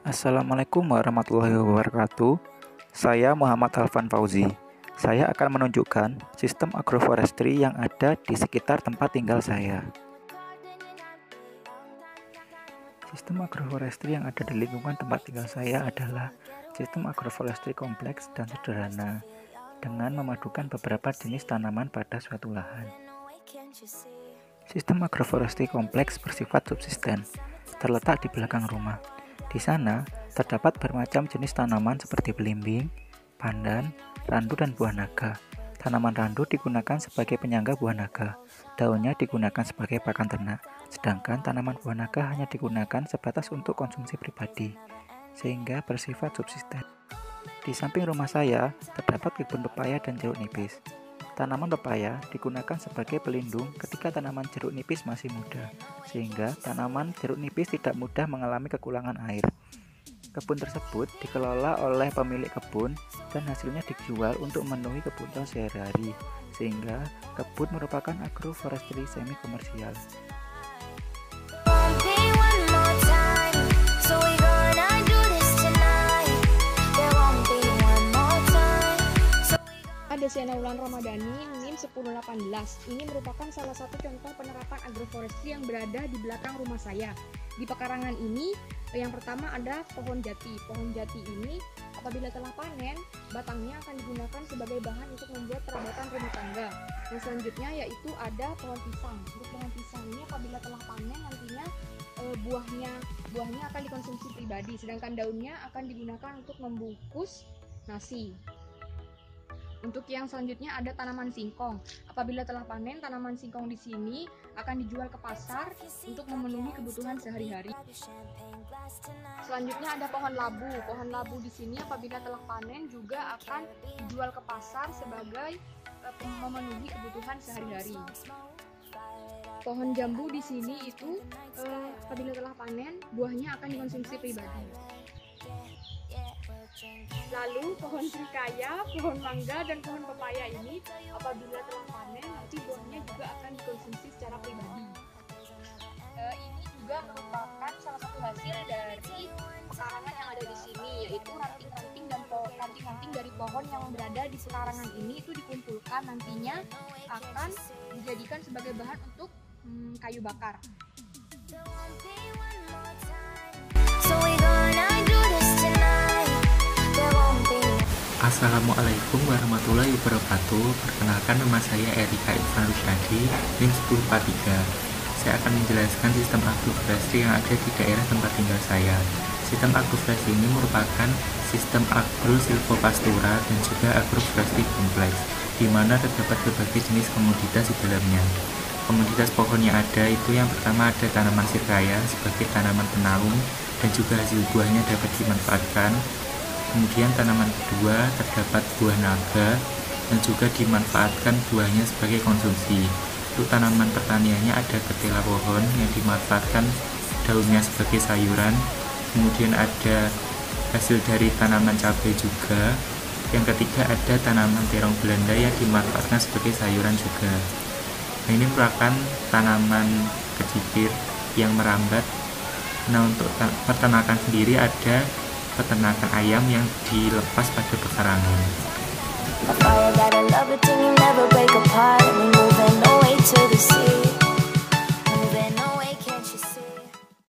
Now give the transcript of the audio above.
Assalamualaikum warahmatullahi wabarakatuh. Saya Muhammad Alfan Fauzi. Saya akan menunjukkan sistem agroforestry yang ada di sekitar tempat tinggal saya. Sistem agroforestry yang ada di lingkungan tempat tinggal saya adalah sistem agroforestry kompleks dan sederhana dengan memadukan beberapa jenis tanaman pada suatu lahan. Sistem agroforestry kompleks bersifat subsisten, terletak di belakang rumah. Di sana, terdapat bermacam jenis tanaman seperti belimbing, pandan, randu, dan buah naga. Tanaman randu digunakan sebagai penyangga buah naga, daunnya digunakan sebagai pakan ternak, sedangkan tanaman buah naga hanya digunakan sebatas untuk konsumsi pribadi, sehingga bersifat subsisten. Di samping rumah saya, terdapat kebun pepaya dan jeruk nipis. Tanaman pepaya digunakan sebagai pelindung ketika tanaman jeruk nipis masih muda, sehingga tanaman jeruk nipis tidak mudah mengalami kekurangan air. Kebun tersebut dikelola oleh pemilik kebun dan hasilnya dijual untuk memenuhi kebutuhan sehari-hari, sehingga kebun merupakan agroforestry semi komersial. Desiana Wulan Ramadhani, NIM 1018. Ini merupakan salah satu contoh penerapan agroforestry yang berada di belakang rumah saya. Di pekarangan ini, yang pertama ada pohon jati. Pohon jati ini apabila telah panen, batangnya akan digunakan sebagai bahan untuk membuat perabotan rumah tangga. Yang selanjutnya yaitu ada pohon pisang. Untuk pohon pisang ini apabila telah panen nantinya buahnya akan dikonsumsi pribadi, sedangkan daunnya akan digunakan untuk membungkus nasi. Untuk yang selanjutnya ada tanaman singkong. Apabila telah panen, tanaman singkong di sini akan dijual ke pasar untuk memenuhi kebutuhan sehari-hari. Selanjutnya ada pohon labu. Pohon labu di sini apabila telah panen juga akan dijual ke pasar sebagai memenuhi kebutuhan sehari-hari. Pohon jambu di sini itu apabila telah panen, buahnya akan dikonsumsi pribadi. Lalu pohon serikaya, pohon mangga, dan pohon pepaya ini apabila telah panen nanti buahnya juga akan dikonsumsi secara pribadi. Ini juga merupakan salah satu hasil dari pekarangan yang ada di sini, yaitu ranting-ranting dan ranting-ranting dari pohon yang berada di pekarangan ini itu dikumpulkan nantinya akan dijadikan sebagai bahan untuk kayu bakar. Assalamualaikum warahmatullahi wabarakatuh. Perkenalkan, nama saya Erika Irfan Rusyadi, NIM 1043. Saya akan menjelaskan sistem agroforestry yang ada di daerah tempat tinggal saya. Sistem agroforestry ini merupakan sistem agro-silvopastura dan juga agroforestry kompleks, di mana terdapat berbagai jenis komoditas di dalamnya. Komoditas pohon yang ada itu yang pertama ada tanaman sirkaya sebagai tanaman penaung dan juga hasil buahnya dapat dimanfaatkan. Kemudian tanaman kedua terdapat buah naga dan juga dimanfaatkan buahnya sebagai konsumsi. Untuk tanaman pertaniannya ada ketela pohon yang dimanfaatkan daunnya sebagai sayuran. Kemudian ada hasil dari tanaman cabai juga. Yang ketiga ada tanaman terong Belanda yang dimanfaatkan sebagai sayuran juga. Nah, ini merupakan tanaman kecipir yang merambat. Nah, untuk peternakan sendiri ada peternakan ayam yang dilepas pada pekarangan.